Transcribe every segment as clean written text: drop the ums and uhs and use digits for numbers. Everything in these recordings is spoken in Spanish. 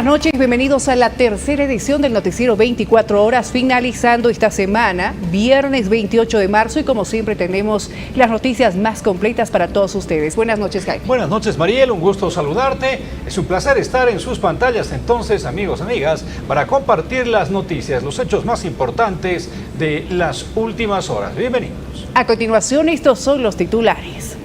buenas noches, bienvenidos a la tercera edición del Noticiero 24 Horas, finalizando esta semana, viernes 28 de marzo, y como siempre tenemos las noticias más completas para todos ustedes. Buenas noches, Jaime. Buenas noches, Mariel, un gusto saludarte. Es un placer estar en sus pantallas entonces, amigos, amigas, para compartir las noticias, los hechos más importantes de las últimas horas. Bienvenidos. A continuación, estos son los titulares.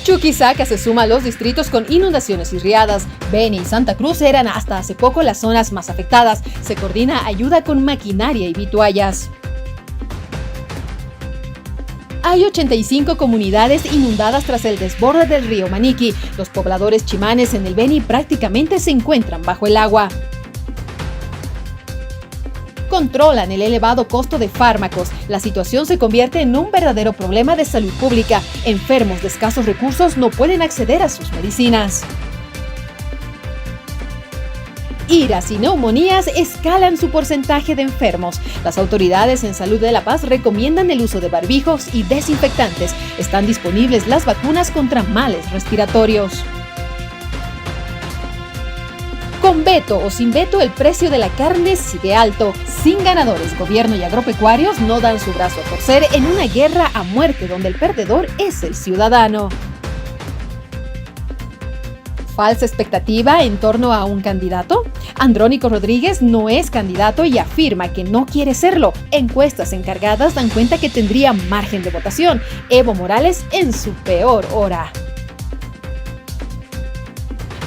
Chuquisaca se suma a los distritos con inundaciones y riadas. Beni y Santa Cruz eran hasta hace poco las zonas más afectadas. Se coordina ayuda con maquinaria y vituallas. Hay 85 comunidades inundadas tras el desborde del río Maniqui. Los pobladores chimanes en el Beni prácticamente se encuentran bajo el agua. Controlan el elevado costo de fármacos. La situación se convierte en un verdadero problema de salud pública. Enfermos de escasos recursos no pueden acceder a sus medicinas. Iras y neumonías escalan su porcentaje de enfermos. Las autoridades en salud de La Paz recomiendan el uso de barbijos y desinfectantes. Están disponibles las vacunas contra males respiratorios. Con veto o sin veto, el precio de la carne sigue alto. Sin ganadores, gobierno y agropecuarios no dan su brazo a torcer en una guerra a muerte donde el perdedor es el ciudadano. ¿Falsa expectativa en torno a un candidato? Andrónico Rodríguez no es candidato y afirma que no quiere serlo. Encuestas encargadas dan cuenta que tendría margen de votación. Evo Morales en su peor hora.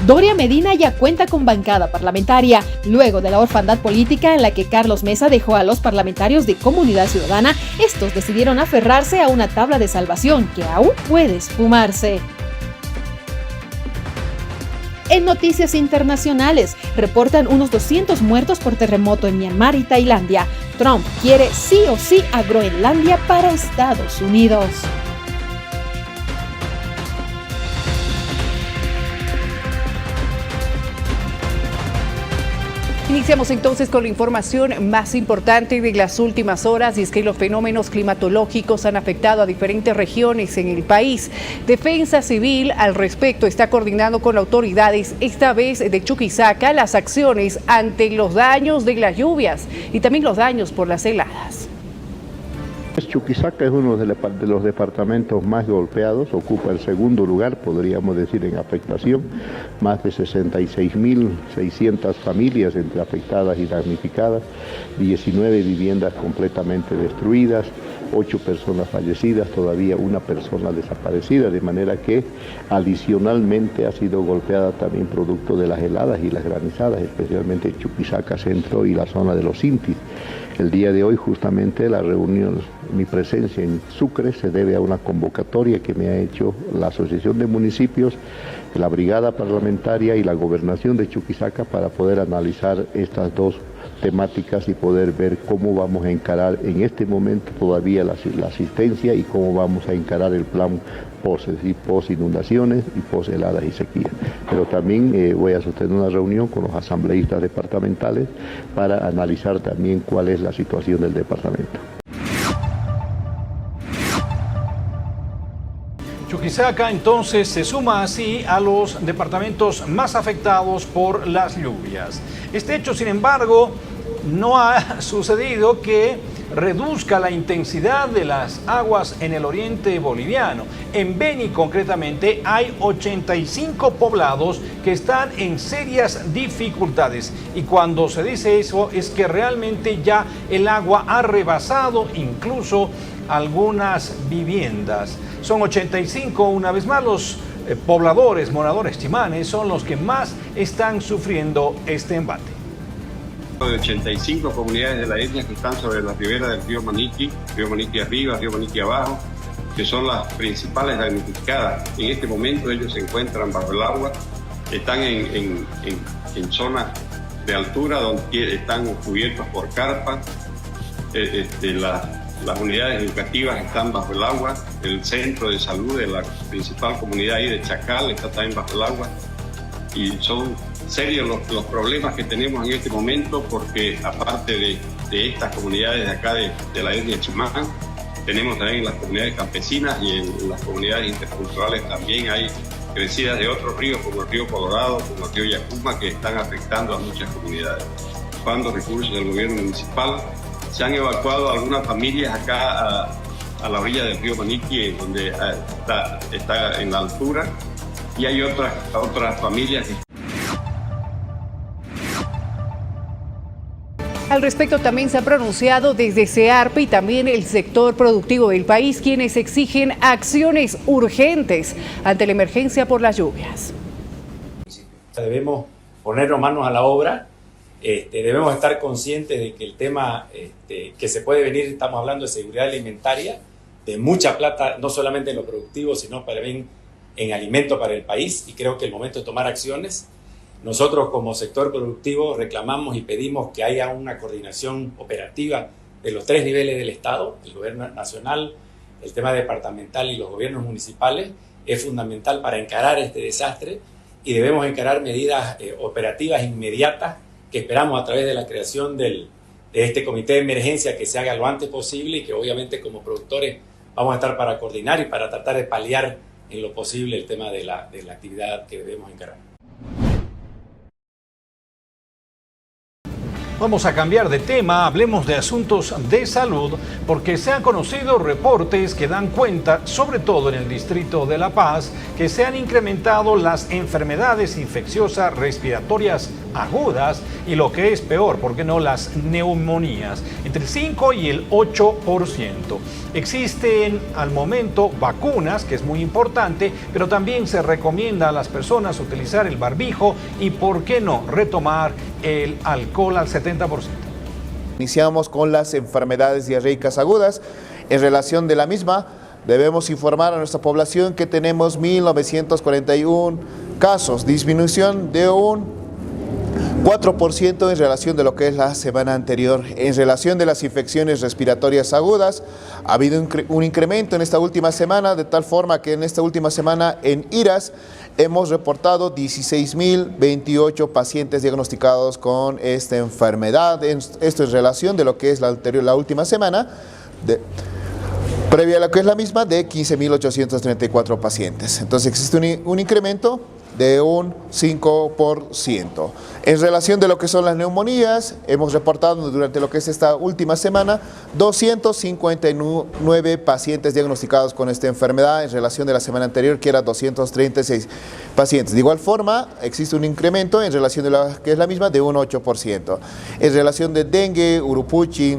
Doria Medina ya cuenta con bancada parlamentaria. Luego de la orfandad política en la que Carlos Mesa dejó a los parlamentarios de Comunidad Ciudadana, estos decidieron aferrarse a una tabla de salvación que aún puede esfumarse. En noticias internacionales, reportan unos 200 muertos por terremoto en Myanmar y Tailandia. Trump quiere sí o sí a Groenlandia para Estados Unidos. Iniciamos entonces con la información más importante de las últimas horas, y es que los fenómenos climatológicos han afectado a diferentes regiones en el país. Defensa Civil al respecto está coordinando con autoridades, esta vez de Chuquisaca, las acciones ante los daños de las lluvias y también los daños por las heladas. Chuquisaca es uno de los departamentos más golpeados, ocupa el segundo lugar, podríamos decir, en afectación. Más de 66.600 familias entre afectadas y damnificadas, 19 viviendas completamente destruidas, 8 personas fallecidas, todavía una persona desaparecida, de manera que adicionalmente ha sido golpeada también producto de las heladas y las granizadas, especialmente Chuquisaca Centro y la zona de los Intis. El día de hoy, justamente, la reunión, mi presencia en Sucre se debe a una convocatoria que me ha hecho la Asociación de Municipios, la Brigada Parlamentaria y la Gobernación de Chuquisaca para poder analizar estas dos temáticas y poder ver cómo vamos a encarar en este momento todavía la asistencia y cómo vamos a encarar el plan post inundaciones y post heladas y sequías. Pero también voy a sostener una reunión con los asambleístas departamentales para analizar también cuál es la situación del departamento. Chuquisaca entonces se suma así a los departamentos más afectados por las lluvias. Este hecho, sin embargo, no ha sucedido que reduzca la intensidad de las aguas en el oriente boliviano. En Beni, concretamente, hay 85 poblados que están en serias dificultades. Y cuando se dice eso, es que realmente ya el agua ha rebasado incluso algunas viviendas. Son 85, una vez más, los pobladores, moradores chimanes, son los que más están sufriendo este embate. De 85 comunidades de la etnia que están sobre la ribera del río Maniqui arriba, río Maniqui abajo, que son las principales damnificadas. En este momento ellos se encuentran bajo el agua, están en zonas de altura donde están cubiertos por carpas. Las unidades educativas están bajo el agua, el centro de salud de la principal comunidad ahí de Chacal está también bajo el agua, y son serios los problemas que tenemos en este momento, porque aparte de estas comunidades de acá de la etnia chimán, tenemos también en las comunidades campesinas y en las comunidades interculturales también hay crecidas de otros ríos como el río Colorado, como el río Yacuma, que están afectando a muchas comunidades. Cuando recursos del gobierno municipal, se han evacuado algunas familias acá a la orilla del río Maniqui, donde está en la altura, y hay otras familias que... Al respecto también se ha pronunciado desde SEARP y también el sector productivo del país, quienes exigen acciones urgentes ante la emergencia por las lluvias. Debemos ponernos manos a la obra, debemos estar conscientes de que el tema que se puede venir, estamos hablando de seguridad alimentaria, de mucha plata, no solamente en lo productivo, sino también en alimento para el país, y creo que el momento de tomar acciones. Nosotros como sector productivo reclamamos y pedimos que haya una coordinación operativa de los 3 niveles del Estado, el gobierno nacional, el tema departamental y los gobiernos municipales. Es fundamental para encarar este desastre y debemos encarar medidas operativas inmediatas que esperamos a través de la creación de este comité de emergencia que se haga lo antes posible y que obviamente como productores vamos a estar para coordinar y para tratar de paliar en lo posible el tema de la actividad que debemos encarar. Vamos a cambiar de tema, hablemos de asuntos de salud, porque se han conocido reportes que dan cuenta, sobre todo en el distrito de La Paz, que se han incrementado las enfermedades infecciosas respiratorias agudas y lo que es peor, ¿por qué no?, las neumonías, entre el 5 y el 8%. Existen al momento vacunas, que es muy importante, pero también se recomienda a las personas utilizar el barbijo y, ¿por qué no?, retomar el alcohol al 70%. Iniciamos con las enfermedades diarreicas agudas. En relación de la misma, debemos informar a nuestra población que tenemos 1.941 casos, disminución de un 4% en relación de lo que es la semana anterior. En relación de las infecciones respiratorias agudas, ha habido un incremento en esta última semana, de tal forma que en esta última semana en Iras hemos reportado 16.028 pacientes diagnosticados con esta enfermedad. Esto es relación de lo que es la última semana, previa a lo que es la misma, de 15.834 pacientes. Entonces existe un incremento de un 5%. En relación de lo que son las neumonías, hemos reportado durante lo que es esta última semana 259 pacientes diagnosticados con esta enfermedad en relación de la semana anterior, que era 236 pacientes. De igual forma, existe un incremento en relación de lo que es la misma de un 8%. En relación de dengue, urupuchi,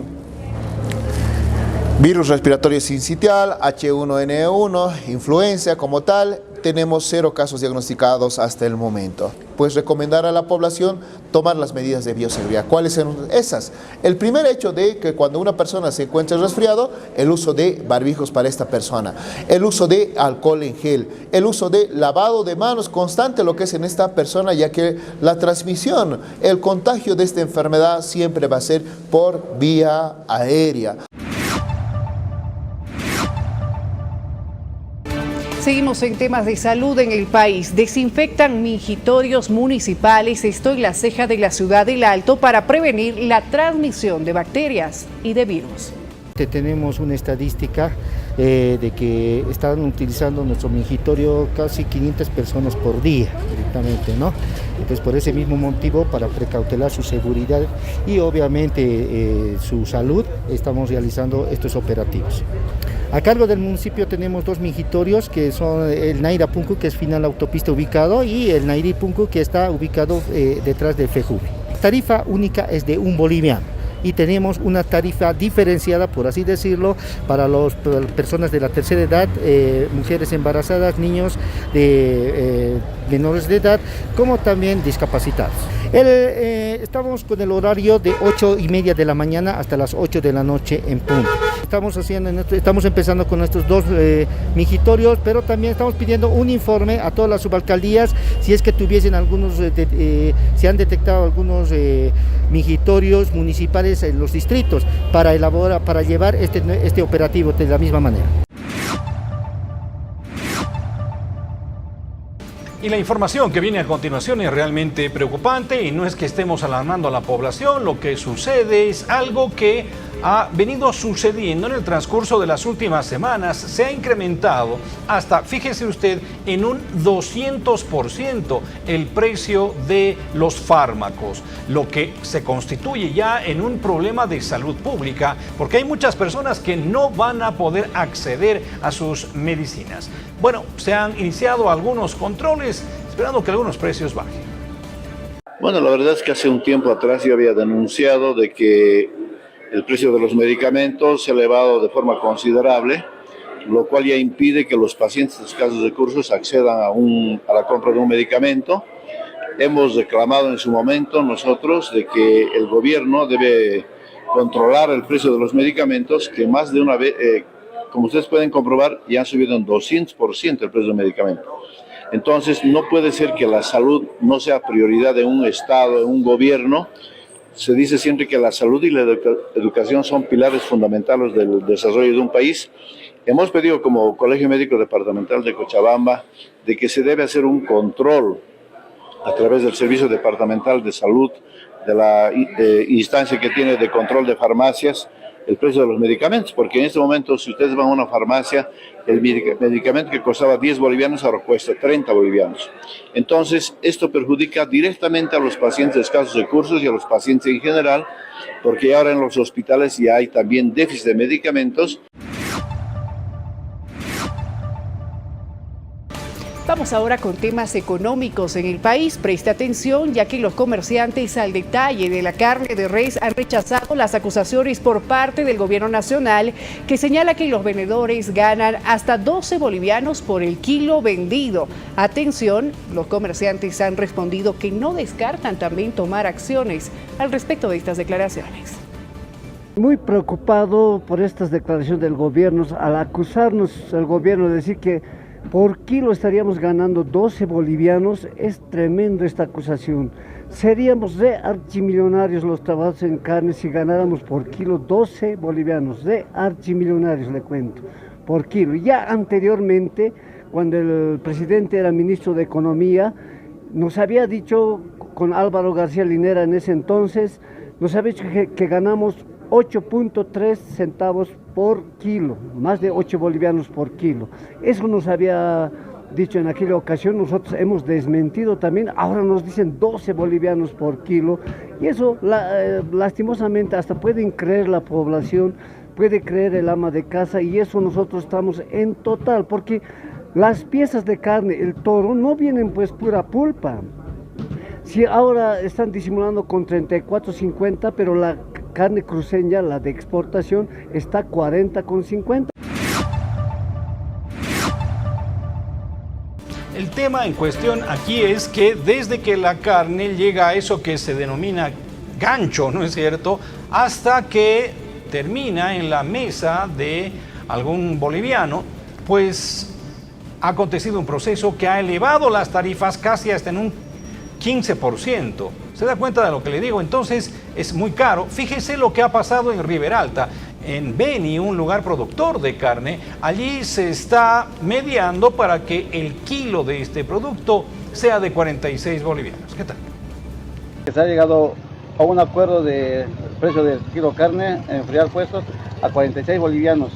virus respiratorio sincitial, H1N1, influenza como tal, tenemos 0 casos diagnosticados hasta el momento. Pues recomendar a la población tomar las medidas de bioseguridad. ¿Cuáles son esas? El primer hecho de que cuando una persona se encuentra resfriado, el uso de barbijos para esta persona, el uso de alcohol en gel, el uso de lavado de manos constante, lo que es en esta persona, ya que la transmisión, el contagio de esta enfermedad siempre va a ser por vía aérea. Seguimos en temas de salud en el país. Desinfectan mingitorios municipales, esto en la ceja de la ciudad del Alto, para prevenir la transmisión de bacterias y de virus. Tenemos una estadística de que están utilizando nuestro mingitorio casi 500 personas por día directamente, ¿no? Entonces, por ese mismo motivo, para precautelar su seguridad y obviamente su salud, estamos realizando estos operativos. A cargo del municipio tenemos 2 mingitorios, que son el Naira Punku, que es final autopista ubicado, y el Nairi Punku, que está ubicado detrás del FEJUVE. La tarifa única es de 1 boliviano. Y tenemos una tarifa diferenciada, por así decirlo, para las personas de la tercera edad, mujeres embarazadas, niños de menores de edad, como también discapacitados. Estamos con el horario de 8:30 de la mañana hasta las 8 de la noche en punto. Estamos empezando con estos 2 mingitorios, pero también estamos pidiendo un informe a todas las subalcaldías si es que tuviesen algunos, se han detectado algunos mingitorios municipales en los distritos para llevar este operativo de la misma manera. Y la información que viene a continuación es realmente preocupante y no es que estemos alarmando a la población, lo que sucede es algo que ha venido sucediendo en el transcurso de las últimas semanas. Se ha incrementado hasta, fíjese usted, en un 200% el precio de los fármacos, lo que se constituye ya en un problema de salud pública, porque hay muchas personas que no van a poder acceder a sus medicinas. Bueno, se han iniciado algunos controles, esperando que algunos precios bajen. Bueno, la verdad es que hace un tiempo atrás yo había denunciado de que el precio de los medicamentos se ha elevado de forma considerable, lo cual ya impide que los pacientes de escasos recursos accedan a la compra de un medicamento. Hemos reclamado en su momento nosotros de que el gobierno debe controlar el precio de los medicamentos, que más de una vez, como ustedes pueden comprobar, ya han subido en 200% el precio del medicamento. Entonces, no puede ser que la salud no sea prioridad de un Estado, de un gobierno. Se dice siempre que la salud y la educación son pilares fundamentales del desarrollo de un país. Hemos pedido como Colegio Médico Departamental de Cochabamba de que se debe hacer un control a través del Servicio Departamental de Salud, de la instancia que tiene de control de farmacias, el precio de los medicamentos, porque en este momento si ustedes van a una farmacia, el medicamento que costaba 10 bolivianos ahora cuesta 30 bolivianos. Entonces, esto perjudica directamente a los pacientes de escasos recursos y a los pacientes en general, porque ahora en los hospitales ya hay también déficit de medicamentos. Vamos ahora con temas económicos en el país. Preste atención, ya que los comerciantes al detalle de la carne de res han rechazado las acusaciones por parte del gobierno nacional, que señala que los vendedores ganan hasta 12 bolivianos por el kilo vendido. Atención, los comerciantes han respondido que no descartan también tomar acciones al respecto de estas declaraciones. Muy preocupado por estas declaraciones del gobierno, al acusarnos el gobierno de decir que por kilo estaríamos ganando 12 bolivianos, es tremendo esta acusación. Seríamos de archimillonarios los trabajadores en carne si ganáramos por kilo 12 bolivianos, de archimillonarios le cuento, por kilo. Ya anteriormente, cuando el presidente era ministro de Economía, nos había dicho, con Álvaro García Linera en ese entonces, nos había dicho que ganamos 8.3 centavos por kilo, más de 8 bolivianos por kilo. Eso nos había dicho en aquella ocasión, nosotros hemos desmentido también, ahora nos dicen 12 bolivianos por kilo, y eso lastimosamente hasta pueden creer la población, puede creer el ama de casa, y eso nosotros estamos en total, porque las piezas de carne, el toro, no vienen pues pura pulpa. Si ahora están disimulando con 34.50, pero la carne cruceña, la de exportación, está 40.50. El tema en cuestión aquí es que desde que la carne llega a eso que se denomina gancho, ¿no es cierto?, hasta que termina en la mesa de algún boliviano, pues ha acontecido un proceso que ha elevado las tarifas casi hasta en un 15%. ¿Se da cuenta de lo que le digo? Entonces es muy caro. Fíjese lo que ha pasado en Riberalta, en Beni, un lugar productor de carne. Allí se está mediando para que el kilo de este producto sea de 46 bolivianos. ¿Qué tal? Se ha llegado a un acuerdo de precio del kilo de carne, enfriar puestos a 46 bolivianos.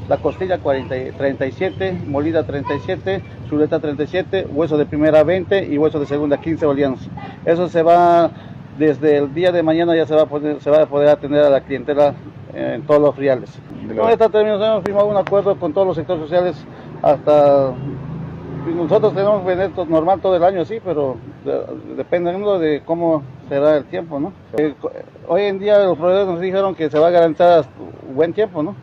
La costilla 37, molida 37, chuleta 37, hueso de primera 20 y hueso de segunda 15 bolivianos. Eso se va, desde el día de mañana ya se va a poder atender a la clientela en todos los friales. Con esta terminación hemos firmado un acuerdo con todos los sectores sociales hasta... Nosotros tenemos que vender normal todo el año, sí, pero dependiendo de cómo será el tiempo, ¿no? Hoy en día los proveedores nos dijeron que se va a garantizar buen tiempo, ¿no?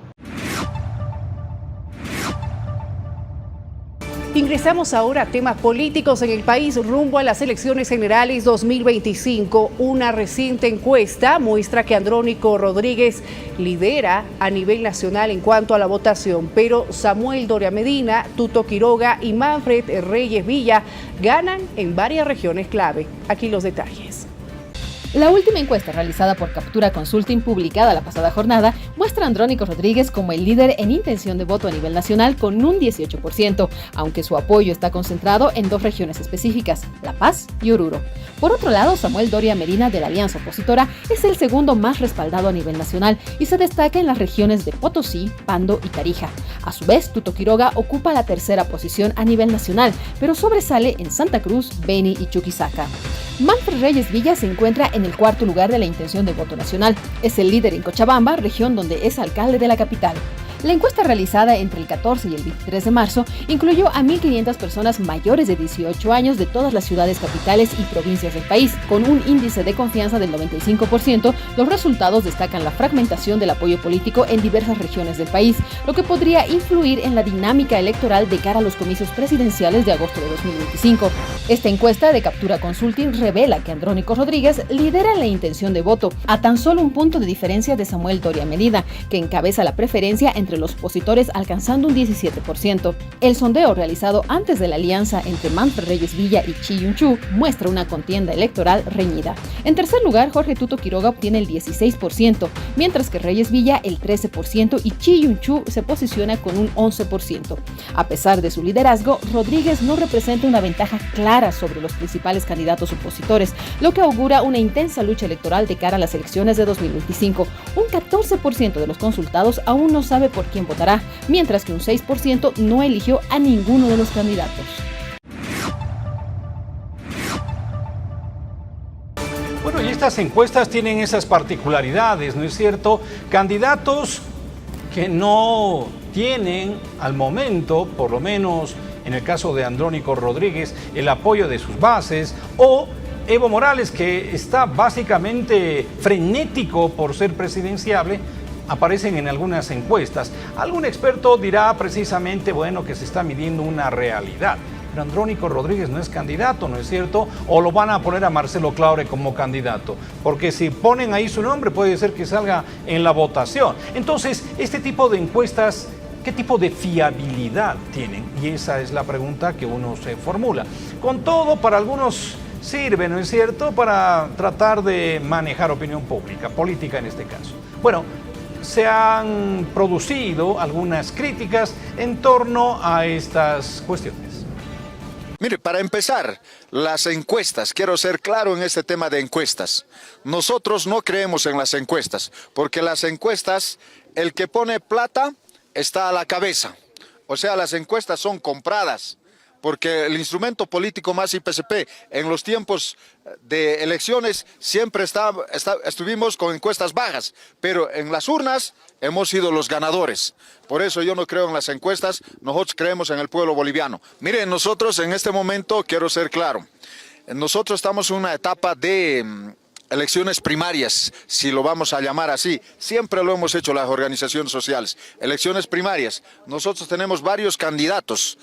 Ingresamos ahora a temas políticos en el país rumbo a las elecciones generales 2025. Una reciente encuesta muestra que Andrónico Rodríguez lidera a nivel nacional en cuanto a la votación, pero Samuel Doria Medina, Tuto Quiroga y Manfred Reyes Villa ganan en varias regiones clave. Aquí los detalles. La última encuesta realizada por Captura Consulting, publicada la pasada jornada, muestra a Andrónico Rodríguez como el líder en intención de voto a nivel nacional con un 18%, aunque su apoyo está concentrado en 2 regiones específicas, La Paz y Oruro. Por otro lado, Samuel Doria Medina, de la alianza opositora, es el segundo más respaldado a nivel nacional y se destaca en las regiones de Potosí, Pando y Tarija. A su vez, Tuto Quiroga ocupa la tercera posición a nivel nacional, pero sobresale en Santa Cruz, Beni y Chuquisaca. Manfred Reyes Villa se encuentra en el 4º lugar de la intención de voto nacional. Es el líder en Cochabamba, región donde es alcalde de la capital. La encuesta realizada entre el 14 y el 23 de marzo incluyó a 1.500 personas mayores de 18 años de todas las ciudades capitales y provincias del país. Con un índice de confianza del 95%, los resultados destacan la fragmentación del apoyo político en diversas regiones del país, lo que podría influir en la dinámica electoral de cara a los comicios presidenciales de agosto de 2025. Esta encuesta de Captura Consulting revela que Andrónico Rodríguez lidera la intención de voto, a tan solo un punto de diferencia de Samuel Doria Medina, que encabeza la preferencia entre los opositores alcanzando un 17%. El sondeo realizado antes de la alianza entre Manfred Reyes Villa y Chi Yun-chu muestra una contienda electoral reñida. En tercer lugar, Jorge Tuto Quiroga obtiene el 16%, mientras que Reyes Villa el 13% y Chi Yun-chu se posiciona con un 11%. A pesar de su liderazgo, Rodríguez no representa una ventaja clara sobre los principales candidatos opositores, lo que augura una intensa lucha electoral de cara a las elecciones de 2025. Un 14% de los consultados aún no sabe por quién votará, mientras que un 6% no eligió a ninguno de los candidatos. Bueno, y estas encuestas tienen esas particularidades, ¿no es cierto? Candidatos que no tienen al momento, por lo menos en el caso de Andrónico Rodríguez, el apoyo de sus bases, o Evo Morales, que está básicamente frenético por ser presidenciable, aparecen en algunas encuestas. Algún experto dirá precisamente, bueno, que se está midiendo una realidad. Pero Andrónico Rodríguez no es candidato, ¿no es cierto? O lo van a poner a Marcelo Claure como candidato. Porque si ponen ahí su nombre, puede ser que salga en la votación. Entonces, este tipo de encuestas, ¿qué tipo de fiabilidad tienen? Y esa es la pregunta que uno se formula. Con todo, para algunos sirve, ¿no es cierto?, para tratar de manejar opinión pública, política en este caso. Bueno, se han producido algunas críticas en torno a estas cuestiones. Mire, para empezar, las encuestas, quiero ser claro en este tema de encuestas. Nosotros no creemos en las encuestas, porque las encuestas, el que pone plata está a la cabeza. O sea, las encuestas son compradas, porque el instrumento político más IPCP en los tiempos de elecciones siempre estuvimos con encuestas bajas, pero en las urnas hemos sido los ganadores. Por eso yo no creo en las encuestas, nosotros creemos en el pueblo boliviano. Miren, nosotros en este momento, quiero ser claro, nosotros estamos en una etapa de elecciones primarias, si lo vamos a llamar así. Siempre lo hemos hecho las organizaciones sociales. Elecciones primarias. Nosotros tenemos varios candidatos.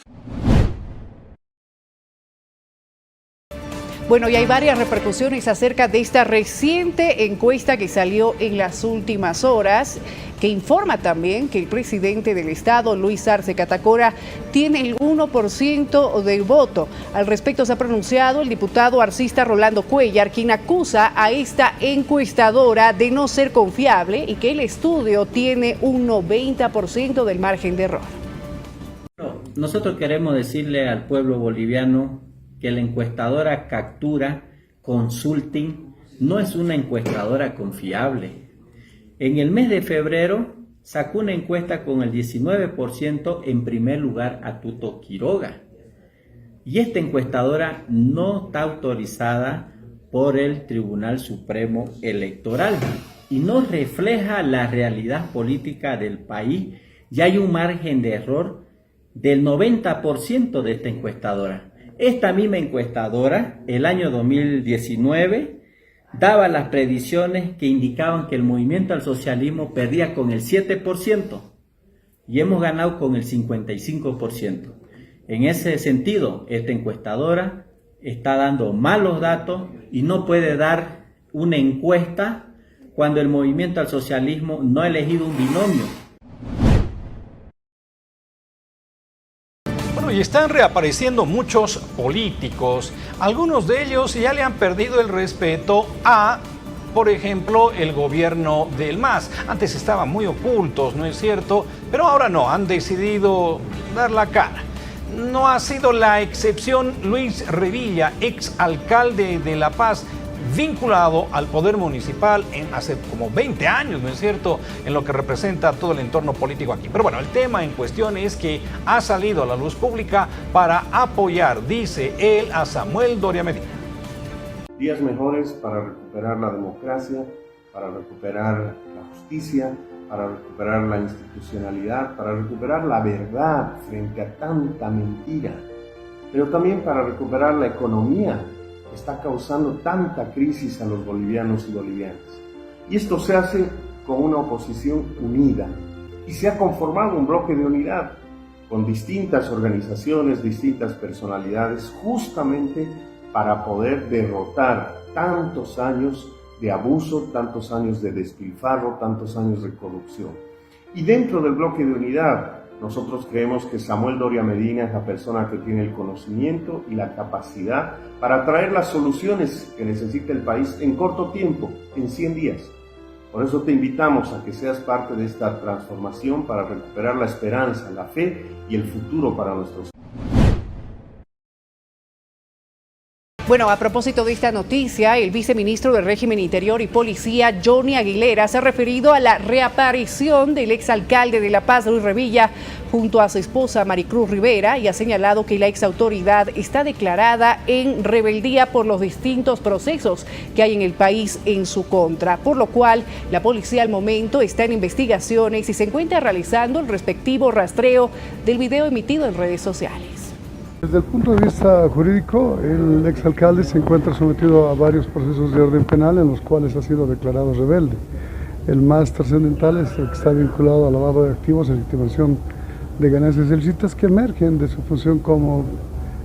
Bueno, y hay varias repercusiones acerca de esta reciente encuesta que salió en las últimas horas, que informa también que el presidente del Estado, Luis Arce Catacora, tiene el 1% del voto. Al respecto se ha pronunciado el diputado arcista Rolando Cuellar, quien acusa a esta encuestadora de no ser confiable y que el estudio tiene un 90% del margen de error. Nosotros queremos decirle al pueblo boliviano que la encuestadora Captura Consulting no es una encuestadora confiable. En el mes de febrero sacó una encuesta con el 19% en primer lugar a Tuto Quiroga. Y esta encuestadora no está autorizada por el Tribunal Supremo Electoral y no refleja la realidad política del país. Y hay un margen de error del 90% de esta encuestadora. Esta misma encuestadora, el año 2019, daba las predicciones que indicaban que el movimiento al socialismo perdía con el 7% y hemos ganado con el 55%. En ese sentido, esta encuestadora está dando malos datos y no puede dar una encuesta cuando el movimiento al socialismo no ha elegido un binomio. Y están reapareciendo muchos políticos. Algunos de ellos ya le han perdido el respeto a por ejemplo, el gobierno del MAS. Antes estaban muy ocultos, ¿no es cierto? Pero ahora no, han decidido dar la cara. No ha sido la excepción Luis Revilla, exalcalde de La Paz, vinculado al poder municipal hace como 20 años, ¿no es cierto?, en lo que representa todo el entorno político aquí. Pero bueno, el tema en cuestión es que ha salido a la luz pública para apoyar, dice él, a Samuel Doria Medina. Días mejores para recuperar la democracia, para recuperar la justicia, para recuperar la institucionalidad, para recuperar la verdad frente a tanta mentira, pero también para recuperar la economía que está causando tanta crisis a los bolivianos y bolivianas. Y esto se hace con una oposición unida y se ha conformado un bloque de unidad con distintas organizaciones, distintas personalidades, justamente para poder derrotar tantos años de abuso, tantos años de despilfarro, tantos años de corrupción. Y dentro del bloque de unidad, nosotros creemos que Samuel Doria Medina es la persona que tiene el conocimiento y la capacidad para traer las soluciones que necesita el país en corto tiempo, en 100 días. Por eso te invitamos a que seas parte de esta transformación para recuperar la esperanza, la fe y el futuro para nuestros. Bueno, a propósito de esta noticia, el viceministro de Régimen Interior y Policía, Johnny Aguilera, se ha referido a la reaparición del exalcalde de La Paz, Luis Revilla, junto a su esposa Maricruz Rivera, y ha señalado que la exautoridad está declarada en rebeldía por los distintos procesos que hay en el país en su contra, por lo cual la policía al momento está en investigaciones y se encuentra realizando el respectivo rastreo del video emitido en redes sociales. Desde el punto de vista jurídico, el exalcalde se encuentra sometido a varios procesos de orden penal en los cuales ha sido declarado rebelde. El más trascendental es el que está vinculado al lavado de activos y legitimación de ganancias ilícitas que emergen de su función como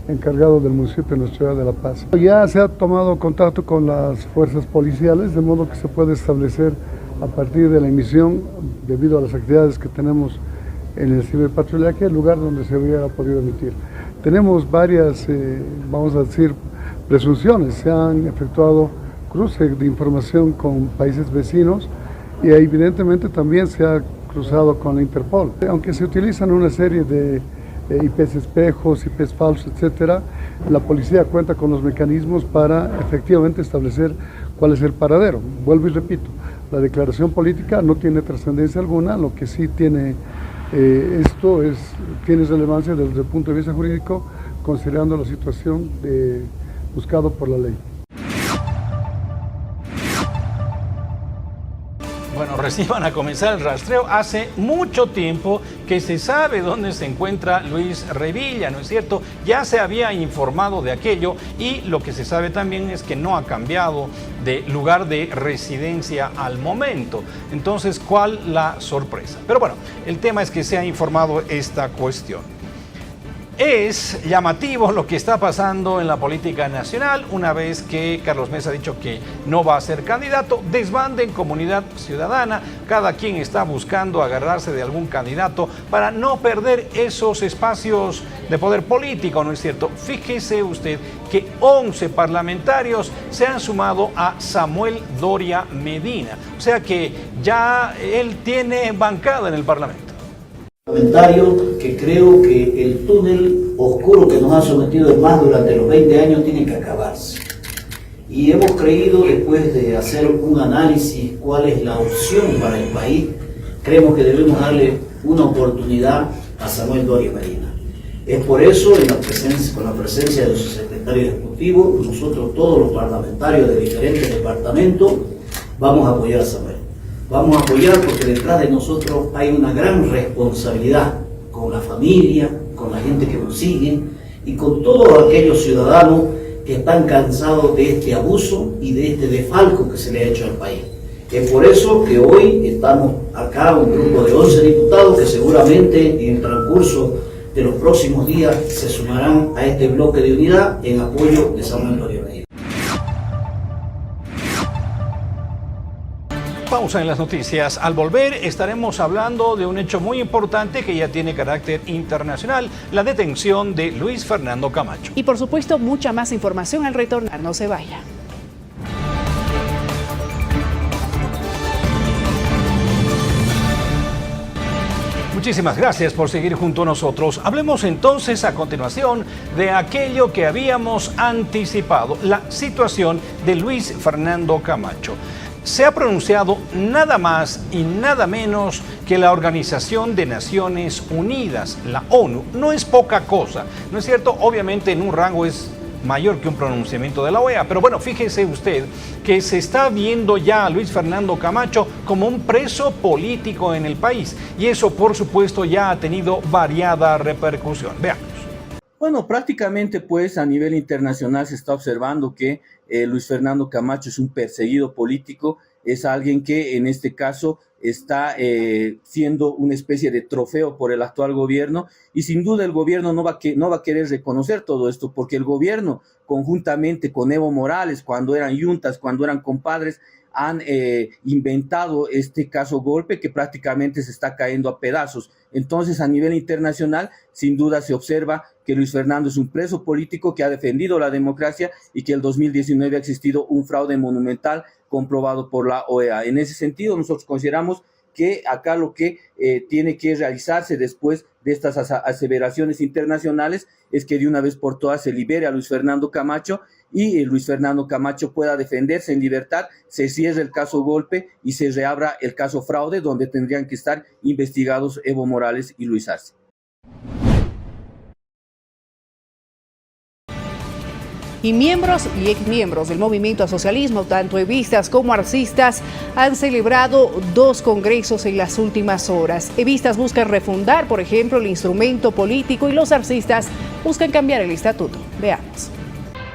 encargado del municipio de nuestra ciudad de La Paz. Ya se ha tomado contacto con las fuerzas policiales, de modo que se puede establecer a partir de la emisión, debido a las actividades que tenemos en el ciberpatrullaje, el lugar donde se hubiera podido emitir. Tenemos varias, vamos a decir, presunciones. Se han efectuado cruces de información con países vecinos y evidentemente también se ha cruzado con la Interpol. Aunque se utilizan una serie de IPs espejos, IPs falsos, etcétera, la policía cuenta con los mecanismos para efectivamente establecer cuál es el paradero. Vuelvo y repito, la declaración política no tiene trascendencia alguna, lo que sí tiene tiene relevancia desde el punto de vista jurídico, considerando la situación buscado por la ley. Bueno, recién van a comenzar el rastreo. Hace mucho tiempo que se sabe dónde se encuentra Luis Revilla, ¿no es cierto? Ya se había informado de aquello y lo que se sabe también es que no ha cambiado de lugar de residencia al momento. Entonces, ¿cuál la sorpresa? Pero bueno, el tema es que se ha informado esta cuestión. Es llamativo lo que está pasando en la política nacional una vez que Carlos Mesa ha dicho que no va a ser candidato. Desbande en Comunidad Ciudadana, cada quien está buscando agarrarse de algún candidato para no perder esos espacios de poder político, ¿no es cierto? Fíjese usted que 11 parlamentarios se han sumado a Samuel Doria Medina, o sea que ya él tiene bancada en el Parlamento. Que creo que el túnel oscuro que nos ha sometido el MAS durante los 20 años tiene que acabarse. Y hemos creído, después de hacer un análisis cuál es la opción para el país, creemos que debemos darle una oportunidad a Samuel Doria Medina. Es por eso, con la presencia de su secretario ejecutivo, nosotros todos los parlamentarios de diferentes departamentos vamos a apoyar a Samuel. Vamos a apoyar porque detrás de nosotros hay una gran responsabilidad con la familia, con la gente que nos sigue y con todos aquellos ciudadanos que están cansados de este abuso y de este desfalco que se le ha hecho al país. Es por eso que hoy estamos acá, un grupo de 11 diputados que seguramente en el transcurso de los próximos días se sumarán a este bloque de unidad en apoyo de Samuel Doria Medina. Pausa en las noticias. Al volver estaremos hablando de un hecho muy importante que ya tiene carácter internacional, la detención de Luis Fernando Camacho. Y por supuesto mucha más información al retornar, no se vaya. Muchísimas gracias por seguir junto a nosotros. Hablemos entonces a continuación de aquello que habíamos anticipado, la situación de Luis Fernando Camacho. Se ha pronunciado nada más y nada menos que la Organización de Naciones Unidas, la ONU. No es poca cosa, ¿no es cierto? Obviamente en un rango es mayor que un pronunciamiento de la OEA, pero bueno, fíjese usted que se está viendo ya a Luis Fernando Camacho como un preso político en el país, y eso por supuesto ya ha tenido variada repercusión. Veamos. Bueno, prácticamente pues a nivel internacional se está observando que Luis Fernando Camacho es un perseguido político, es alguien que en este caso está siendo una especie de trofeo por el actual gobierno, y sin duda el gobierno no va a querer reconocer todo esto, porque el gobierno conjuntamente con Evo Morales, cuando eran yuntas, cuando eran compadres, han inventado este caso golpe que prácticamente se está cayendo a pedazos. Entonces, a nivel internacional, sin duda se observa que Luis Fernando es un preso político que ha defendido la democracia y que en el 2019 ha existido un fraude monumental comprobado por la OEA. En ese sentido, nosotros consideramos que acá lo que tiene que realizarse después de estas aseveraciones internacionales es que de una vez por todas se libere a Luis Fernando Camacho y Luis Fernando Camacho pueda defenderse en libertad, se cierre el caso golpe y se reabra el caso fraude, donde tendrían que estar investigados Evo Morales y Luis Arce. Y miembros y exmiembros del movimiento al socialismo, tanto evistas como arcistas, han celebrado 2 congresos en las últimas horas. Evistas buscan refundar, por ejemplo, el instrumento político, y los arcistas buscan cambiar el estatuto. Veamos.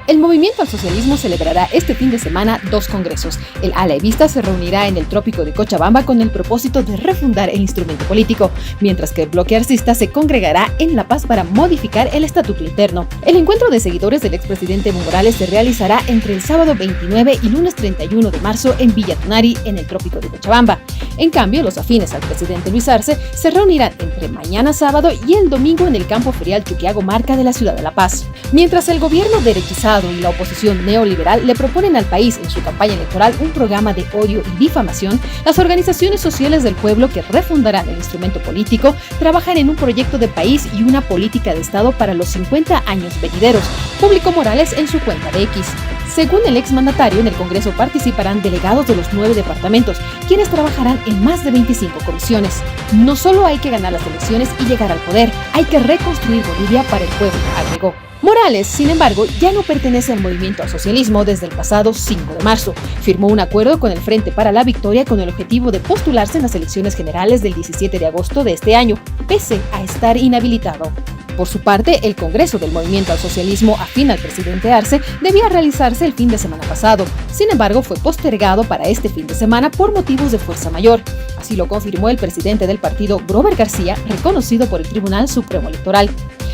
El movimiento al socialismo celebrará este fin de semana 2 congresos. El ala evista se reunirá en el trópico de Cochabamba con el propósito de refundar el instrumento político, mientras que el bloque arcista se congregará en La Paz para modificar el estatuto interno. El encuentro de seguidores del expresidente Evo Morales se realizará entre el sábado 29 y lunes 31 de marzo en Villa Tunari, en el trópico de Cochabamba. En cambio, los afines al presidente Luis Arce se reunirán entre mañana sábado y el domingo en el campo ferial Chuquiago Marca de la ciudad de La Paz. Mientras el gobierno derechizado y la oposición neoliberal le proponen al país en su campaña electoral un programa de odio y difamación, las organizaciones sociales del pueblo que refundarán el instrumento político trabajan en un proyecto de país y una política de Estado para los 50 años venideros, publicó Morales en su cuenta de X. Según el exmandatario, en el Congreso participarán delegados de los 9 departamentos, quienes trabajarán en más de 25 comisiones. No solo hay que ganar las elecciones y llegar al poder, hay que reconstruir Bolivia para el pueblo, agregó. Morales, sin embargo, ya no pertenece al movimiento al socialismo desde el pasado 5 de marzo. Firmó un acuerdo con el Frente para la Victoria con el objetivo de postularse en las elecciones generales del 17 de agosto de este año, pese a estar inhabilitado. Por su parte, el Congreso del Movimiento al Socialismo afín al presidente Arce debía realizarse el fin de semana pasado. Sin embargo, fue postergado para este fin de semana por motivos de fuerza mayor. Así lo confirmó el presidente del partido, Grover García, reconocido por el Tribunal Supremo Electoral.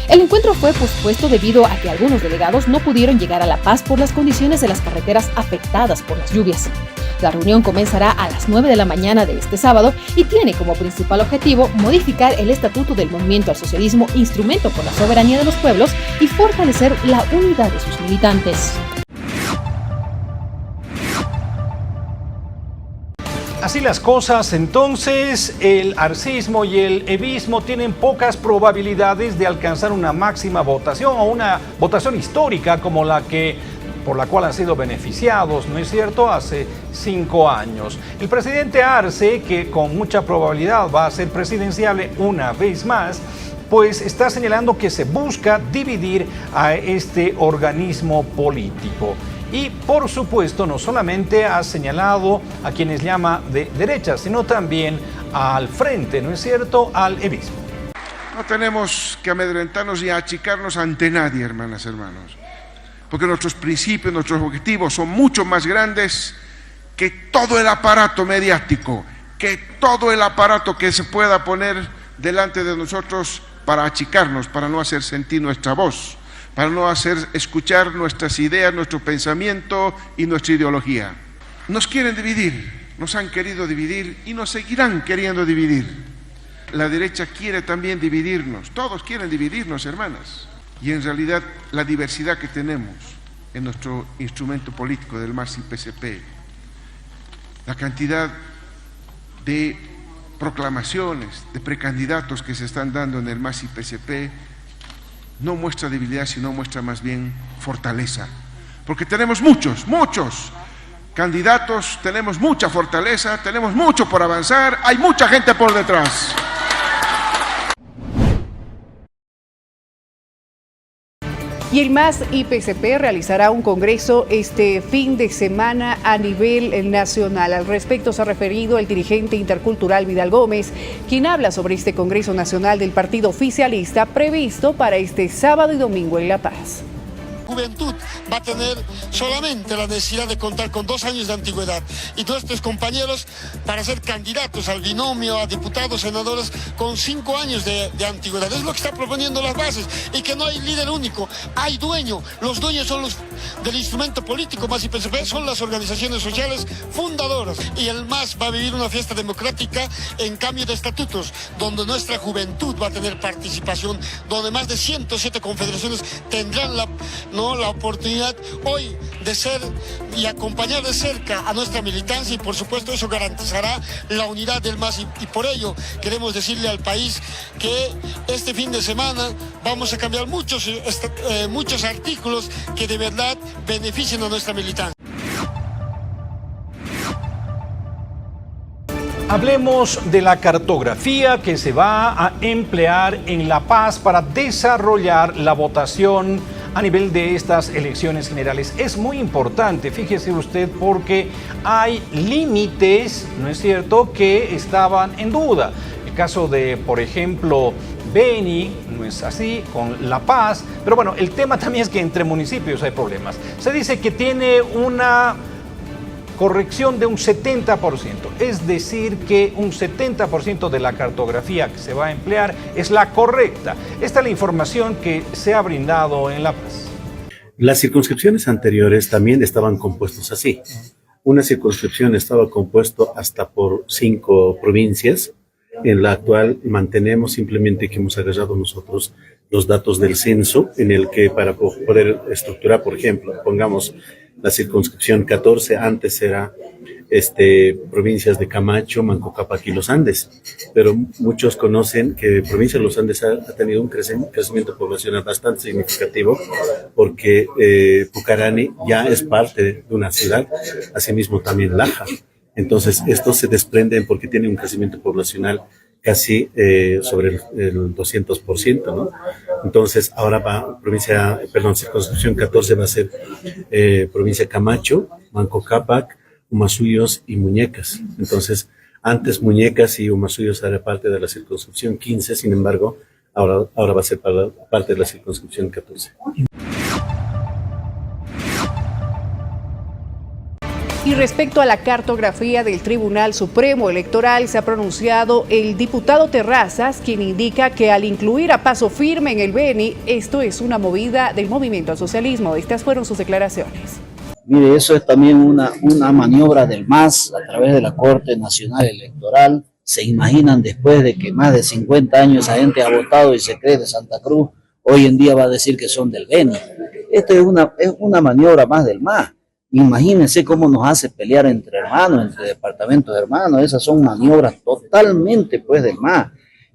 El encuentro fue pospuesto debido a que algunos delegados no pudieron llegar a La Paz por las condiciones de las carreteras afectadas por las lluvias. La reunión comenzará a las 9 de la mañana de este sábado y tiene como principal objetivo modificar el estatuto del Movimiento al Socialismo, instrumento por la soberanía de los pueblos, y fortalecer la unidad de sus militantes. Así las cosas, entonces, el arcismo y el evismo tienen pocas probabilidades de alcanzar una máxima votación o una votación histórica como la por la cual han sido beneficiados, ¿no es cierto?, hace 5 años. El presidente Arce, que con mucha probabilidad va a ser presidenciable una vez más, pues está señalando que se busca dividir a este organismo político. Y por supuesto no solamente ha señalado a quienes llama de derecha, sino también al frente, ¿no es cierto?, al evismo. No tenemos que amedrentarnos y achicarnos ante nadie, hermanas y hermanos, porque nuestros principios, nuestros objetivos son mucho más grandes que todo el aparato mediático, que todo el aparato que se pueda poner delante de nosotros para achicarnos, para no hacer sentir nuestra voz, para no hacer escuchar nuestras ideas, nuestro pensamiento y nuestra ideología. Nos quieren dividir, nos han querido dividir y nos seguirán queriendo dividir. La derecha quiere también dividirnos, todos quieren dividirnos, hermanas. Y en realidad la diversidad que tenemos en nuestro instrumento político del MAS y PSP, la cantidad de proclamaciones de precandidatos que se están dando en el MAS y PSP no muestra debilidad, sino muestra más bien fortaleza. Porque tenemos muchos candidatos, tenemos mucha fortaleza, tenemos mucho por avanzar, hay mucha gente por detrás. Y el MAS y PSP realizará un congreso este fin de semana a nivel nacional. Al respecto se ha referido el dirigente intercultural Vidal Gómez, quien habla sobre este congreso nacional del partido oficialista previsto para este sábado y domingo en La Paz. Juventud va a tener solamente la necesidad de contar con 2 años de antigüedad y nuestros compañeros para ser candidatos al binomio, a diputados, senadores con 5 años de antigüedad. Es lo que está proponiendo las bases y que no hay líder único, hay dueño. Los dueños son los del instrumento político. MAS y PSP son las organizaciones sociales fundadoras y el MAS va a vivir una fiesta democrática en cambio de estatutos, donde nuestra juventud va a tener participación, donde más de 107 confederaciones tendrán la oportunidad hoy de ser y acompañar de cerca a nuestra militancia y por supuesto eso garantizará la unidad del MAS y por ello queremos decirle al país que este fin de semana vamos a cambiar muchos artículos que de verdad beneficien a nuestra militancia. Hablemos de la cartografía que se va a emplear en La Paz para desarrollar la votación a nivel de estas elecciones generales. Es muy importante, fíjese usted, porque hay límites, ¿no es cierto?, que estaban en duda. El caso de, por ejemplo, Beni, no es así, con La Paz, pero bueno, el tema también es que entre municipios hay problemas. Se dice que tiene una corrección de un 70%, es decir que un 70% de la cartografía que se va a emplear es la correcta. Esta es la información que se ha brindado en La Paz. Las circunscripciones anteriores también estaban compuestos así. Una circunscripción estaba compuesto hasta por 5 provincias. En la actual mantenemos simplemente que hemos agarrado nosotros los datos del censo, en el que para poder estructurar, por ejemplo, pongamos la circunscripción 14, antes era provincias de Camacho, Manco Cápac y Los Andes, pero muchos conocen que provincia de Los Andes ha tenido un crecimiento poblacional bastante significativo porque Pucarani ya es parte de una ciudad, asimismo también Laja. Entonces, estos se desprenden porque tiene un crecimiento poblacional casi sobre el 200%, ¿no? Entonces, ahora va circunscripción 14 va a ser provincia Camacho, Manco Cápac, Humasuyos y Muñecas. Entonces, antes Muñecas y Humasuyos era parte de la circunscripción 15, sin embargo, ahora va a ser parte de la circunscripción 14. Y respecto a la cartografía del Tribunal Supremo Electoral, se ha pronunciado el diputado Terrazas, quien indica que al incluir a Paso Firme en el Beni, esto es una movida del movimiento al socialismo. Estas fueron sus declaraciones. Mire, eso es también una maniobra del MAS a través de la Corte Nacional Electoral. Se imaginan después de que más de 50 años esa gente ha votado y se cree de Santa Cruz, hoy en día va a decir que son del Beni. Esto es una maniobra más del MAS. Imagínense cómo nos hace pelear entre hermanos, entre departamentos hermanos. Esas son maniobras totalmente pues del MAS.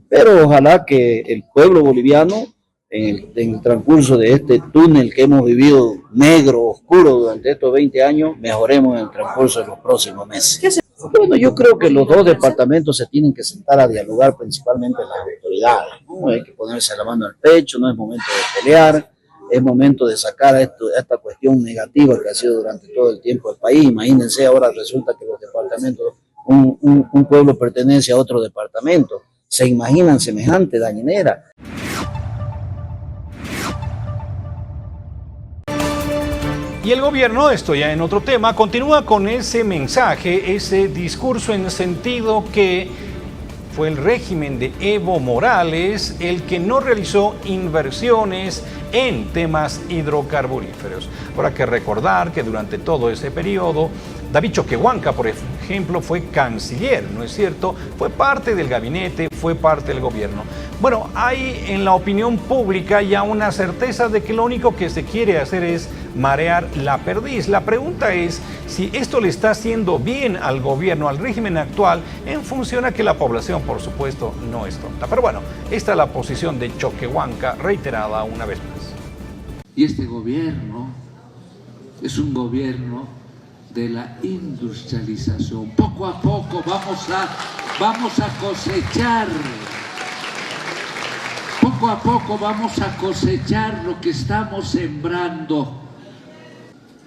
Pero ojalá que el pueblo boliviano, en el transcurso de este túnel que hemos vivido negro, oscuro durante estos 20 años, mejoremos en el transcurso de los próximos meses. Bueno, yo creo que los dos departamentos se tienen que sentar a dialogar, principalmente las autoridades, ¿no? Hay que ponerse la mano al pecho, no es momento de pelear. Es momento de sacar esta cuestión negativa que ha sido durante todo el tiempo el país. Imagínense, ahora resulta que los departamentos, un pueblo pertenece a otro departamento. ¿Se imaginan semejante dañinera? Y el gobierno, esto ya en otro tema, continúa con ese mensaje, ese discurso en el sentido que fue el régimen de Evo Morales el que no realizó inversiones en temas hidrocarburíferos. Habrá que recordar que durante todo ese periodo, David Choquehuanca, por ejemplo, fue canciller, ¿no es cierto? Fue parte del gabinete, fue parte del gobierno. Bueno, hay en la opinión pública ya una certeza de que lo único que se quiere hacer es marear la perdiz. La pregunta es si esto le está haciendo bien al gobierno, al régimen actual, en función a que la población, por supuesto, no es tonta. Pero bueno, esta es la posición de Choquehuanca, reiterada una vez más. Y este gobierno es un gobierno de la industrialización. Poco a poco vamos a cosechar. Poco a poco vamos a cosechar lo que estamos sembrando.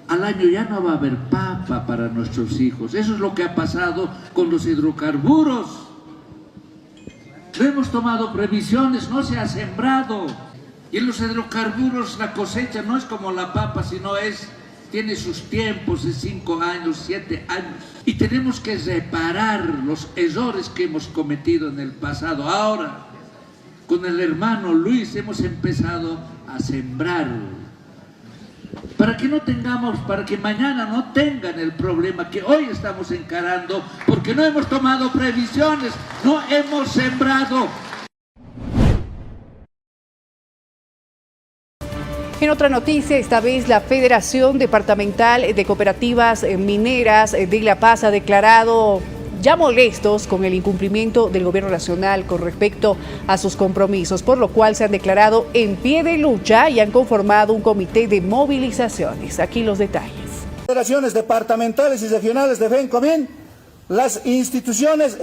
Al año ya no va a haber papa para nuestros hijos. Eso es lo que ha pasado con los hidrocarburos. No hemos tomado previsiones, no se ha sembrado. Y en los hidrocarburos la cosecha no es como la papa, sino tiene sus tiempos de 5 años, 7 años. Y tenemos que reparar los errores que hemos cometido en el pasado. Ahora, con el hermano Luis hemos empezado a sembrar. Para que mañana no tengan el problema que hoy estamos encarando, porque no hemos tomado previsiones, no hemos sembrado. En otra noticia, esta vez la Federación Departamental de Cooperativas Mineras de La Paz ha declarado ya molestos con el incumplimiento del gobierno nacional con respecto a sus compromisos, por lo cual se han declarado en pie de lucha y han conformado un comité de movilizaciones. Aquí los detalles. Federaciones departamentales y regionales de FENCOMIN, las instituciones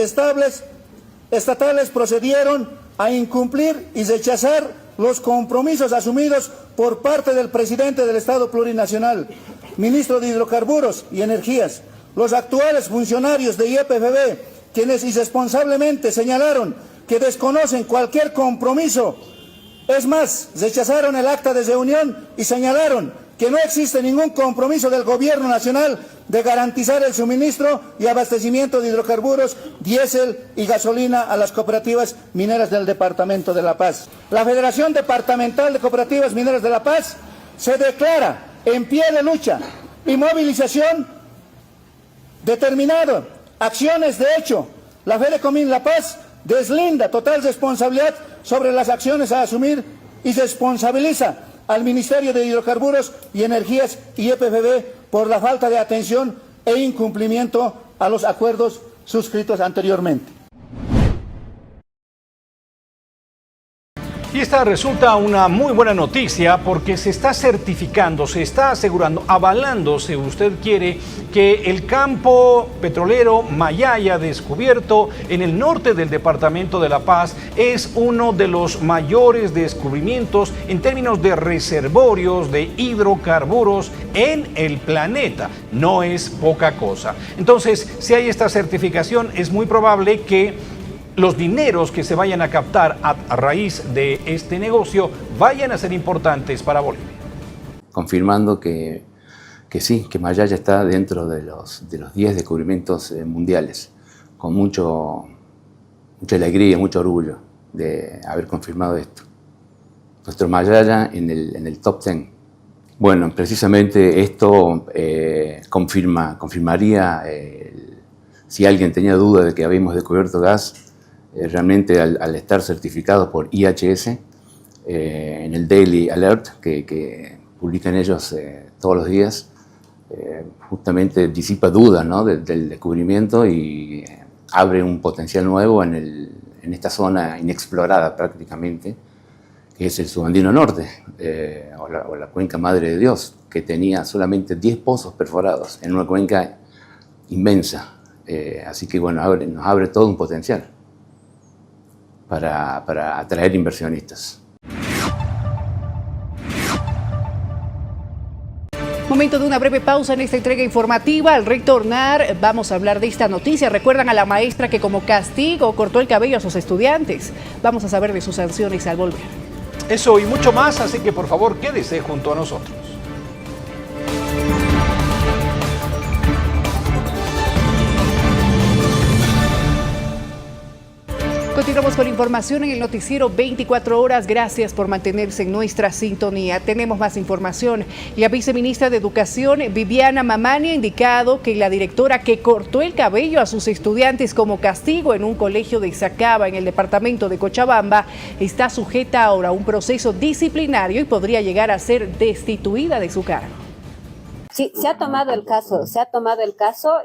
estatales procedieron a incumplir y rechazar los compromisos asumidos por parte del presidente del Estado Plurinacional, ministro de Hidrocarburos y Energías, los actuales funcionarios de YPFB, quienes irresponsablemente señalaron que desconocen cualquier compromiso. Es más, rechazaron el acta de reunión y señalaron que no existe ningún compromiso del gobierno nacional de garantizar el suministro y abastecimiento de hidrocarburos, diésel y gasolina a las cooperativas mineras del Departamento de La Paz. La Federación Departamental de Cooperativas Mineras de La Paz se declara en pie de lucha y movilización determinado, acciones de hecho. La FEDECOMIN La Paz deslinda total responsabilidad sobre las acciones a asumir y responsabiliza al Ministerio de Hidrocarburos y Energías y YPFB por la falta de atención e incumplimiento a los acuerdos suscritos anteriormente. Y esta resulta una muy buena noticia porque se está certificando, se está asegurando, avalando, si usted quiere, que el campo petrolero Mayaya descubierto en el norte del departamento de La Paz es uno de los mayores descubrimientos en términos de reservorios de hidrocarburos en el planeta. No es poca cosa. Entonces, si hay esta certificación, es muy probable que los dineros que se vayan a captar a raíz de este negocio vayan a ser importantes para Bolivia. Confirmando que sí, que Mayaya está dentro de los 10 descubrimientos mundiales, con mucha alegría, mucho orgullo de haber confirmado esto. Nuestro Mayaya en el top 10. Bueno, precisamente esto confirmaría, si alguien tenía duda de que habíamos descubierto gas, realmente al estar certificado por IHS, en el Daily Alert que publican ellos todos los días, justamente disipa dudas, ¿no?, del descubrimiento y abre un potencial nuevo en esta zona inexplorada prácticamente, que es el Subandino Norte, o la cuenca Madre de Dios, que tenía solamente 10 pozos perforados en una cuenca inmensa. Así que bueno, nos abre todo un potencial para atraer inversionistas. Momento de una breve pausa en esta entrega informativa. Al retornar vamos a hablar de esta noticia. Recuerdan a la maestra que como castigo cortó el cabello a sus estudiantes. Vamos a saber de sus sanciones al volver. Eso y mucho más, así que por favor quédese junto a nosotros. Continuamos con información en el noticiero 24 horas. Gracias por mantenerse en nuestra sintonía. Tenemos más información. La viceministra de Educación, Viviana Mamani, ha indicado que la directora que cortó el cabello a sus estudiantes como castigo en un colegio de Sacaba, en el departamento de Cochabamba, está sujeta ahora a un proceso disciplinario y podría llegar a ser destituida de su cargo. Sí, se ha tomado el caso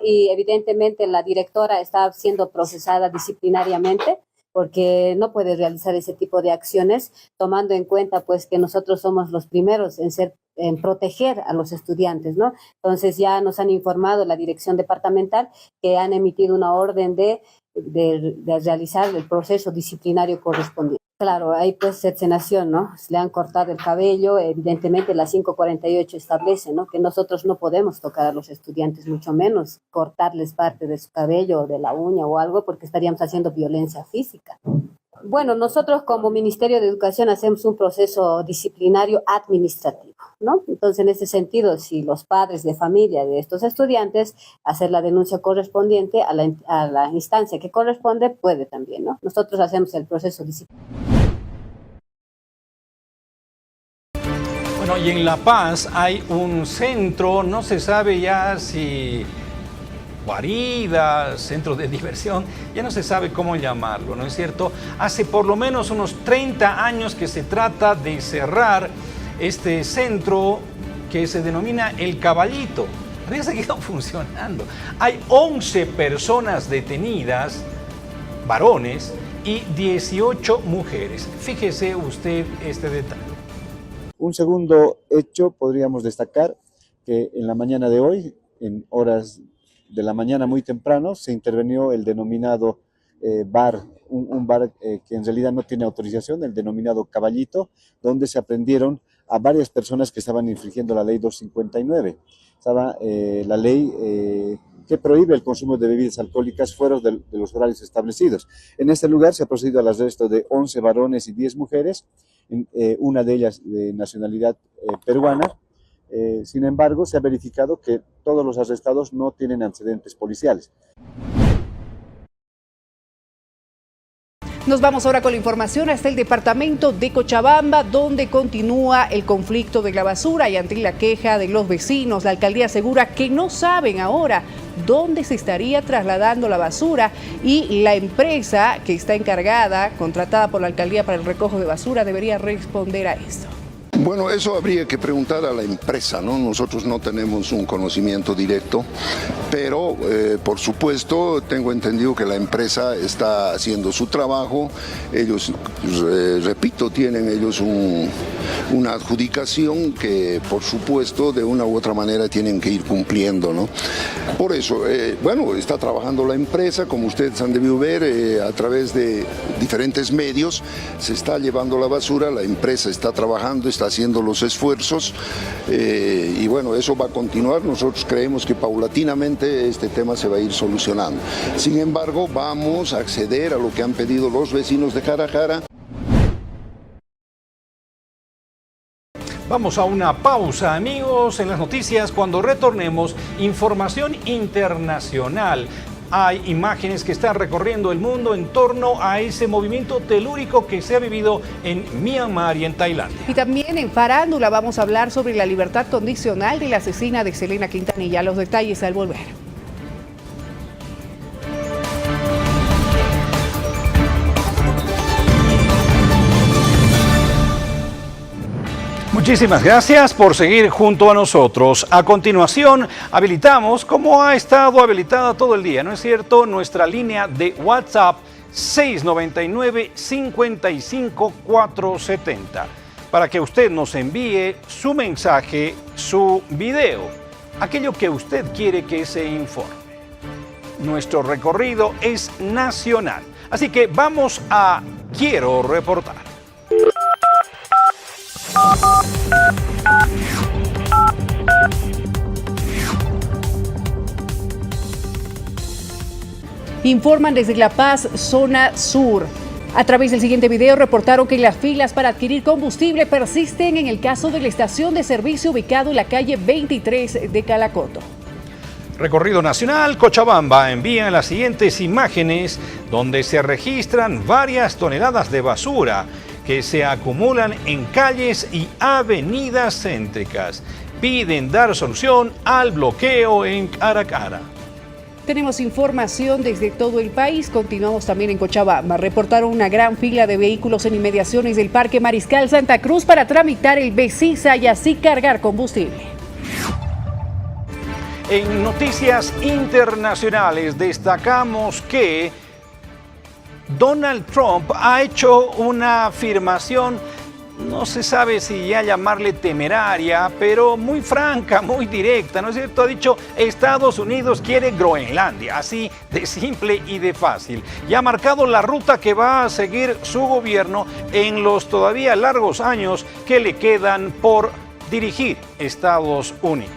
y evidentemente la directora está siendo procesada disciplinariamente porque no puede realizar ese tipo de acciones, tomando en cuenta pues que nosotros somos los primeros en proteger a los estudiantes, ¿no? Entonces ya nos han informado la dirección departamental que han emitido una orden de realizar el proceso disciplinario correspondiente. Claro, hay pues cercenación, ¿no? Le han cortado el cabello, evidentemente la 548 establece, ¿no? Que nosotros no podemos tocar a los estudiantes, mucho menos cortarles parte de su cabello o de la uña o algo, porque estaríamos haciendo violencia física. Bueno, nosotros como Ministerio de Educación hacemos un proceso disciplinario administrativo, ¿no? Entonces, en ese sentido, si los padres de familia de estos estudiantes hacer la denuncia correspondiente a la instancia que corresponde, puede también, ¿no? Nosotros hacemos el proceso disciplinario. Bueno, y en La Paz hay un centro, no se sabe ya si guarida, centro de diversión, ya no se sabe cómo llamarlo, ¿no es cierto? Hace por lo menos unos 30 años que se trata de cerrar este centro que se denomina El Caballito. Había seguido funcionando. Hay 11 personas detenidas, varones, y 18 mujeres. Fíjese usted este detalle. Un segundo hecho podríamos destacar que en la mañana de hoy, en horas de la mañana muy temprano, se intervenió el denominado bar, un bar que en realidad no tiene autorización, el denominado Caballito, donde se aprendieron a varias personas que estaban infringiendo la ley 259. Estaba la ley que prohíbe el consumo de bebidas alcohólicas fuera de los horarios establecidos. En este lugar se ha procedido al arresto de 11 varones y 10 mujeres, una de ellas de nacionalidad peruana. Sin embargo, se ha verificado que todos los arrestados no tienen antecedentes policiales. Nos vamos ahora con la información hasta el departamento de Cochabamba, donde continúa el conflicto de la basura y ante la queja de los vecinos, la alcaldía asegura que no saben ahora dónde se estaría trasladando la basura y la empresa que está encargada, contratada por la alcaldía para el recojo de basura, debería responder a esto. Bueno, eso habría que preguntar a la empresa, ¿no? Nosotros no tenemos un conocimiento directo, pero por supuesto tengo entendido que la empresa está haciendo su trabajo. Ellos, repito, tienen ellos una adjudicación que por supuesto de una u otra manera tienen que ir cumpliendo, ¿no? Por eso, bueno, está trabajando la empresa, como ustedes han debido ver, a través de diferentes medios, se está llevando la basura, la empresa está trabajando, está haciendo los esfuerzos y bueno, eso va a continuar. Nosotros creemos que paulatinamente este tema se va a ir solucionando. Sin embargo, vamos a acceder a lo que han pedido los vecinos de Jara Jara. Vamos a una pausa, amigos. En las noticias, cuando retornemos, información internacional. Hay imágenes que están recorriendo el mundo en torno a ese movimiento telúrico que se ha vivido en Myanmar y en Tailandia. Y también en Farándula vamos a hablar sobre la libertad condicional de la asesina de Selena Quintanilla. Los detalles al volver. Muchísimas gracias por seguir junto a nosotros. A continuación, habilitamos, como ha estado habilitada todo el día, ¿no es cierto?, nuestra línea de WhatsApp 699-55-470 para que usted nos envíe su mensaje, su video, aquello que usted quiere que se informe. Nuestro recorrido es nacional, así que vamos a Quiero Reportar. Informan desde La Paz, zona sur. A través del siguiente video reportaron que las filas para adquirir combustible persisten en el caso de la estación de servicio ubicado en la calle 23 de Calacoto. Recorrido nacional, Cochabamba envía las siguientes imágenes donde se registran varias toneladas de basura que se acumulan en calles y avenidas céntricas. Piden dar solución al bloqueo en Caracara. Tenemos información desde todo el país. Continuamos también en Cochabamba. Reportaron una gran fila de vehículos en inmediaciones del Parque Mariscal Santa Cruz para tramitar el BESISA y así cargar combustible. En noticias internacionales destacamos que Donald Trump ha hecho una afirmación, no se sabe si ya llamarle temeraria, pero muy franca, muy directa, ¿no es cierto? Ha dicho, Estados Unidos quiere Groenlandia, así de simple y de fácil. Y ha marcado la ruta que va a seguir su gobierno en los todavía largos años que le quedan por dirigir Estados Unidos.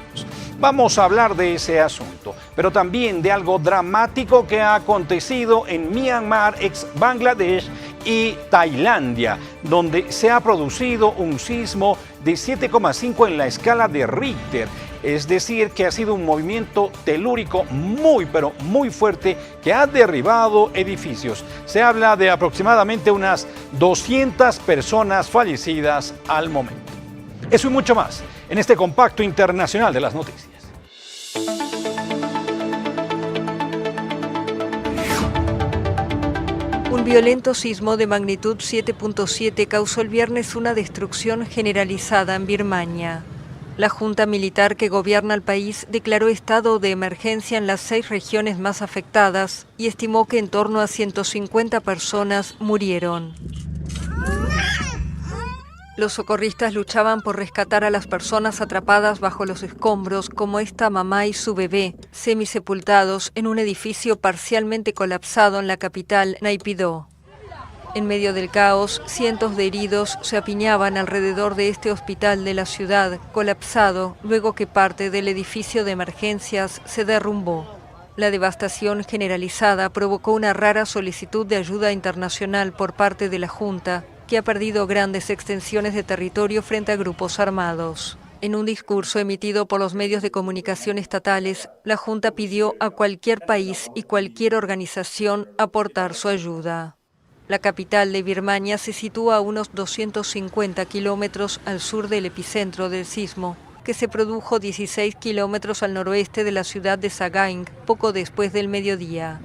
Vamos a hablar de ese asunto, pero también de algo dramático que ha acontecido en Myanmar, ex Bangladesh y Tailandia, donde se ha producido un sismo de 7,5 en la escala de Richter. Es decir, que ha sido un movimiento telúrico muy, pero muy fuerte que ha derribado edificios. Se habla de aproximadamente unas 200 personas fallecidas al momento. Eso y mucho más en este compacto internacional de las noticias. Un violento sismo de magnitud 7.7 causó el viernes una destrucción generalizada en Birmania. La junta militar que gobierna el país declaró estado de emergencia en las 6 regiones más afectadas y estimó que en torno a 150 personas murieron. Los socorristas luchaban por rescatar a las personas atrapadas bajo los escombros, como esta mamá y su bebé, semisepultados en un edificio parcialmente colapsado en la capital, Naypyidaw. En medio del caos, cientos de heridos se apiñaban alrededor de este hospital de la ciudad, colapsado luego que parte del edificio de emergencias se derrumbó. La devastación generalizada provocó una rara solicitud de ayuda internacional por parte de la Junta, que ha perdido grandes extensiones de territorio frente a grupos armados. En un discurso emitido por los medios de comunicación estatales, la Junta pidió a cualquier país y cualquier organización aportar su ayuda. La capital de Birmania se sitúa a unos 250 kilómetros al sur del epicentro del sismo, que se produjo 16 kilómetros al noroeste de la ciudad de Sagaing, poco después del mediodía.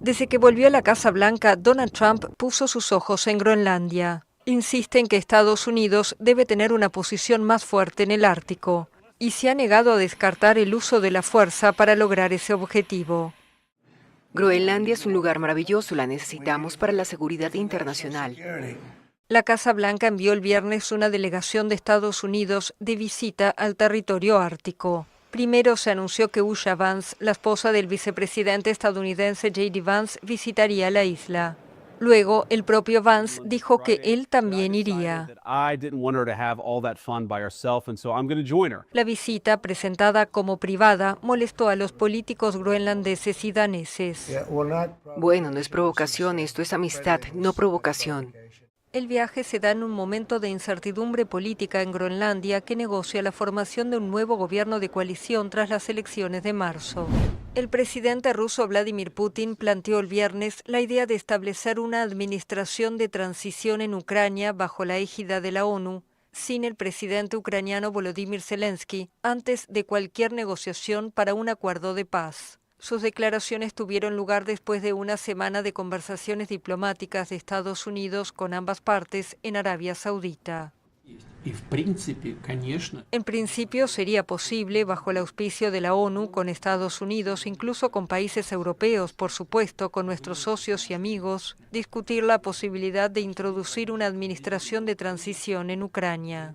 Desde que volvió a la Casa Blanca, Donald Trump puso sus ojos en Groenlandia. Insiste en que Estados Unidos debe tener una posición más fuerte en el Ártico y se ha negado a descartar el uso de la fuerza para lograr ese objetivo. Groenlandia es un lugar maravilloso, la necesitamos para la seguridad internacional. La Casa Blanca envió el viernes una delegación de Estados Unidos de visita al territorio ártico. Primero se anunció que Usha Vance, la esposa del vicepresidente estadounidense J.D. Vance, visitaría la isla. Luego, el propio Vance dijo que él también iría. La visita, presentada como privada, molestó a los políticos groenlandeses y daneses. Bueno, no es provocación, esto es amistad, no provocación. El viaje se da en un momento de incertidumbre política en Groenlandia que negocia la formación de un nuevo gobierno de coalición tras las elecciones de marzo. El presidente ruso Vladimir Putin planteó el viernes la idea de establecer una administración de transición en Ucrania bajo la égida de la ONU, sin el presidente ucraniano Volodymyr Zelensky, antes de cualquier negociación para un acuerdo de paz. Sus declaraciones tuvieron lugar después de una semana de conversaciones diplomáticas de Estados Unidos con ambas partes en Arabia Saudita. En principio sería posible, bajo el auspicio de la ONU, con Estados Unidos, incluso con países europeos, por supuesto, con nuestros socios y amigos, discutir la posibilidad de introducir una administración de transición en Ucrania.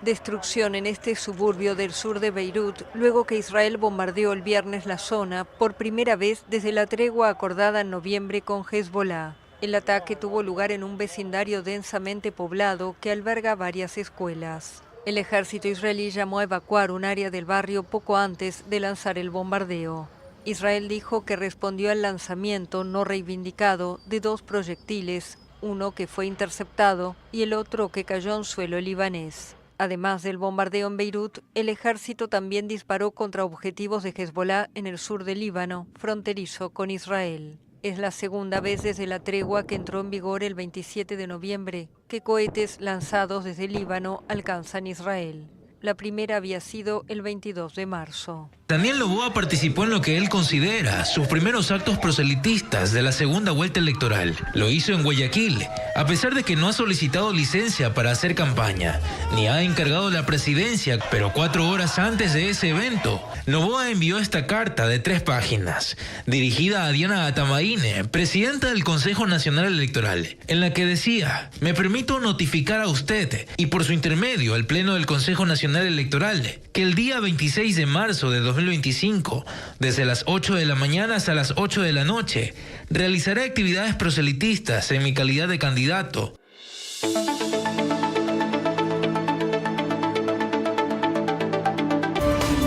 Destrucción en este suburbio del sur de Beirut, luego que Israel bombardeó el viernes la zona por primera vez desde la tregua acordada en noviembre con Hezbollah. El ataque tuvo lugar en un vecindario densamente poblado que alberga varias escuelas. El ejército israelí llamó a evacuar un área del barrio poco antes de lanzar el bombardeo. Israel dijo que respondió al lanzamiento no reivindicado de 2 proyectiles, uno que fue interceptado y el otro que cayó en suelo libanés. Además del bombardeo en Beirut, el ejército también disparó contra objetivos de Hezbollah en el sur del Líbano, fronterizo con Israel. Es la segunda vez desde la tregua que entró en vigor el 27 de noviembre que cohetes lanzados desde el Líbano alcanzan Israel. La primera había sido el 22 de marzo. Daniel Noboa participó en lo que él considera sus primeros actos proselitistas de la segunda vuelta electoral. Lo hizo en Guayaquil, a pesar de que no ha solicitado licencia para hacer campaña, ni ha encargado la presidencia, pero 4 horas antes de ese evento, Noboa envió esta carta de 3 páginas, dirigida a Diana Atamaine, presidenta del Consejo Nacional Electoral, en la que decía: me permito notificar a usted, y por su intermedio al Pleno del Consejo Nacional Electoral, que el día 26 de marzo de 2025, desde las 8 de la mañana hasta las 8 de la noche, realizaré actividades proselitistas en mi calidad de candidato.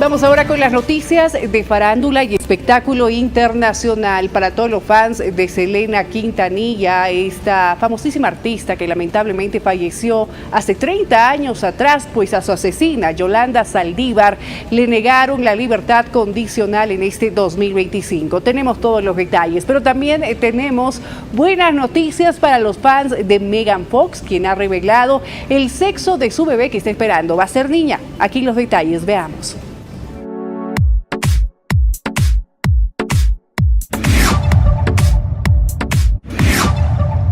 Vamos ahora con las noticias de farándula y espectáculo internacional. Para todos los fans de Selena Quintanilla, esta famosísima artista que lamentablemente falleció hace 30 años atrás, pues a su asesina, Yolanda Saldívar, le negaron la libertad condicional en este 2025. Tenemos todos los detalles, pero también tenemos buenas noticias para los fans de Megan Fox, quien ha revelado el sexo de su bebé que está esperando. Va a ser niña. Aquí los detalles, veamos.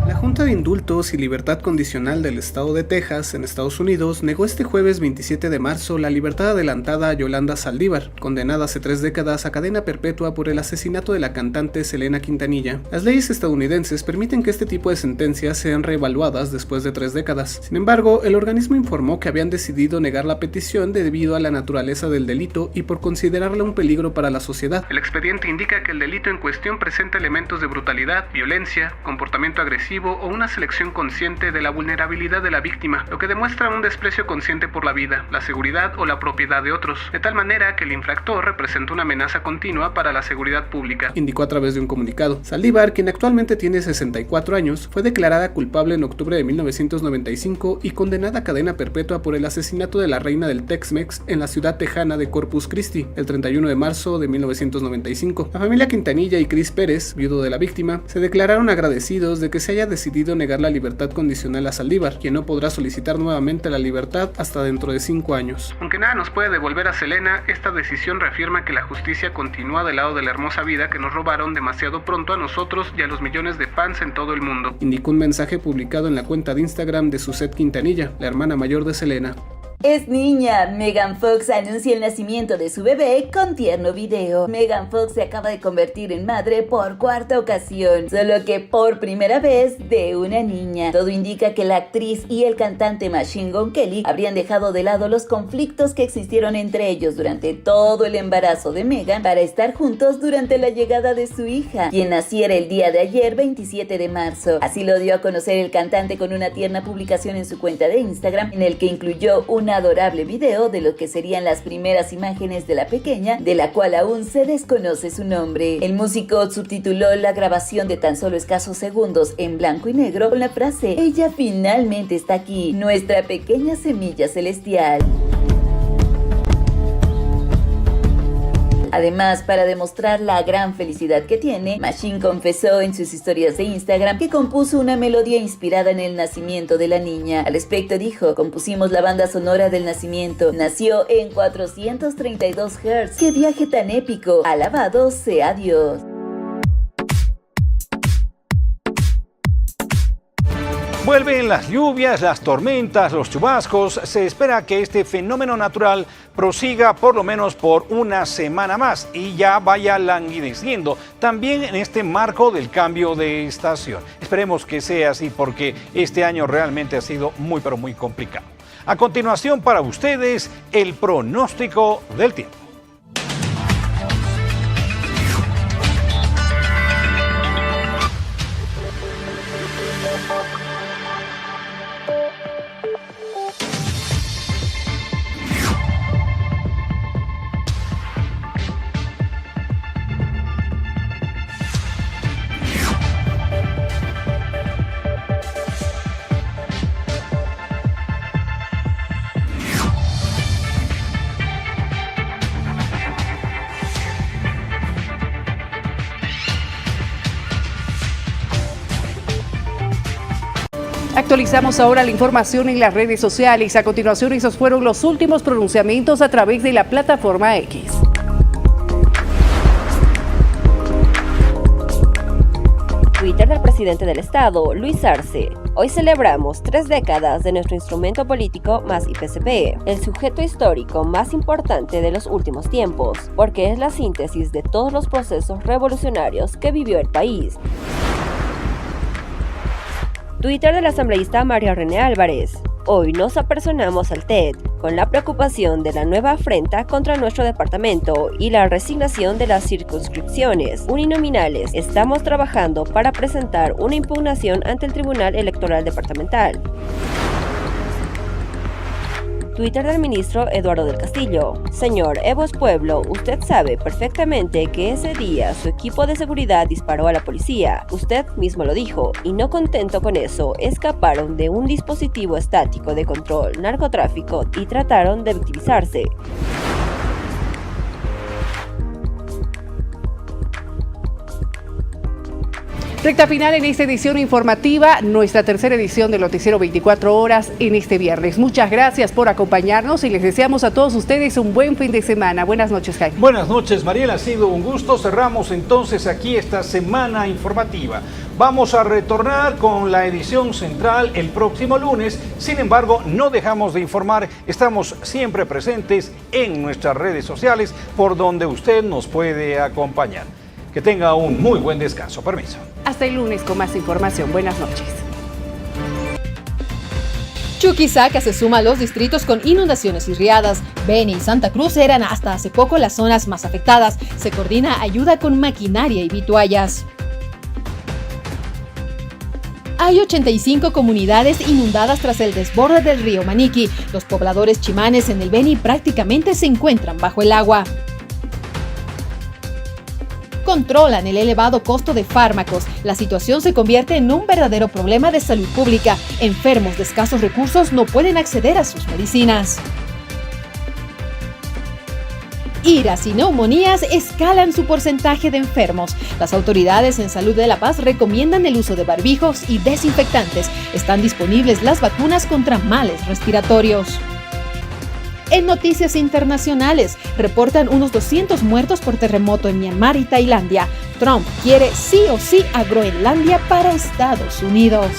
La Junta de Indultos y Libertad Condicional del Estado de Texas, en Estados Unidos, negó este jueves 27 de marzo la libertad adelantada a Yolanda Saldívar, condenada hace 3 décadas a cadena perpetua por el asesinato de la cantante Selena Quintanilla. Las leyes estadounidenses permiten que este tipo de sentencias sean reevaluadas después de 3 décadas. Sin embargo, el organismo informó que habían decidido negar la petición debido a la naturaleza del delito y por considerarla un peligro para la sociedad. El expediente indica que el delito en cuestión presenta elementos de brutalidad, violencia, comportamiento agresivo o una selección consciente de la vulnerabilidad de la víctima, lo que demuestra un desprecio consciente por la vida, la seguridad o la propiedad de otros, de tal manera que el infractor representa una amenaza continua para la seguridad pública, indicó a través de un comunicado. Saldívar, quien actualmente tiene 64 años, fue declarada culpable en octubre de 1995 y condenada a cadena perpetua por el asesinato de la reina del Tex-Mex en la ciudad tejana de Corpus Christi, el 31 de marzo de 1995. La familia Quintanilla y Chris Pérez, viudo de la víctima, se declararon agradecidos de que se haya decidido negar la libertad condicional a Saldívar, quien no podrá solicitar nuevamente la libertad hasta dentro de 5 años. Aunque nada nos puede devolver a Selena, esta decisión reafirma que la justicia continúa del lado de la hermosa vida que nos robaron demasiado pronto a nosotros y a los millones de fans en todo el mundo, indicó un mensaje publicado en la cuenta de Instagram de Suzette Quintanilla, la hermana mayor de Selena. Es niña. Megan Fox anuncia el nacimiento de su bebé con tierno video. Megan Fox se acaba de convertir en madre por 4ª ocasión, solo que por primera vez de una niña. Todo indica que la actriz y el cantante Machine Gun Kelly habrían dejado de lado los conflictos que existieron entre ellos durante todo el embarazo de Megan para estar juntos durante la llegada de su hija, quien naciera el día de ayer, 27 de marzo. Así lo dio a conocer el cantante con una tierna publicación en su cuenta de Instagram, en el que incluyó una adorable video de lo que serían las primeras imágenes de la pequeña, de la cual aún se desconoce su nombre. El músico subtituló la grabación de tan solo escasos segundos en blanco y negro con la frase: "Ella finalmente está aquí, nuestra pequeña semilla celestial". Además, para demostrar la gran felicidad que tiene, Machine confesó en sus historias de Instagram que compuso una melodía inspirada en el nacimiento de la niña. Al respecto dijo: "Compusimos la banda sonora del nacimiento. Nació en 432 Hz. ¡Qué viaje tan épico! Alabado sea Dios". Vuelven las lluvias, las tormentas, los chubascos. Se espera que este fenómeno natural prosiga por lo menos por una semana más y ya vaya languideciendo también en este marco del cambio de estación. Esperemos que sea así porque este año realmente ha sido muy pero muy complicado. A continuación para ustedes el pronóstico del tiempo. Actualizamos ahora la información en las redes sociales. A continuación, esos fueron los últimos pronunciamientos a través de la plataforma X. Twitter del presidente del Estado, Luis Arce. Hoy celebramos 3 décadas de nuestro instrumento político más IPCP, el sujeto histórico más importante de los últimos tiempos, porque es la síntesis de todos los procesos revolucionarios que vivió el país. Twitter del asambleísta Mario René Álvarez. Hoy nos apersonamos al TED con la preocupación de la nueva afrenta contra nuestro departamento y la resignación de las circunscripciones uninominales. Estamos trabajando para presentar una impugnación ante el Tribunal Electoral Departamental. Twitter del ministro Eduardo del Castillo. Señor Evos Pueblo, usted sabe perfectamente que ese día su equipo de seguridad disparó a la policía. Usted mismo lo dijo, y no contento con eso, escaparon de un dispositivo estático de control narcotráfico y trataron de victimizarse. Recta final en esta edición informativa, nuestra tercera edición del Noticiero 24 Horas en este viernes. Muchas gracias por acompañarnos y les deseamos a todos ustedes un buen fin de semana. Buenas noches, Jaime. Buenas noches, Mariela. Ha sido un gusto. Cerramos entonces aquí esta semana informativa. Vamos a retornar con la edición central el próximo lunes. Sin embargo, no dejamos de informar. Estamos siempre presentes en nuestras redes sociales por donde usted nos puede acompañar. Que tenga un muy buen descanso. Permiso. Hasta el lunes con más información. Buenas noches. Chuquisaca se suma a los distritos con inundaciones y riadas. Beni y Santa Cruz eran hasta hace poco las zonas más afectadas. Se coordina ayuda con maquinaria y vituallas. Hay 85 comunidades inundadas tras el desborde del río Maniqui. Los pobladores chimanes en el Beni prácticamente se encuentran bajo el agua. Controlan el elevado costo de fármacos. La situación se convierte en un verdadero problema de salud pública. Enfermos de escasos recursos no pueden acceder a sus medicinas. Iras y neumonías escalan su porcentaje de enfermos. Las autoridades en salud de La Paz recomiendan el uso de barbijos y desinfectantes. Están disponibles las vacunas contra males respiratorios. En noticias internacionales, reportan unos 200 muertos por terremoto en Myanmar y Tailandia. Trump quiere sí o sí a Groenlandia para Estados Unidos.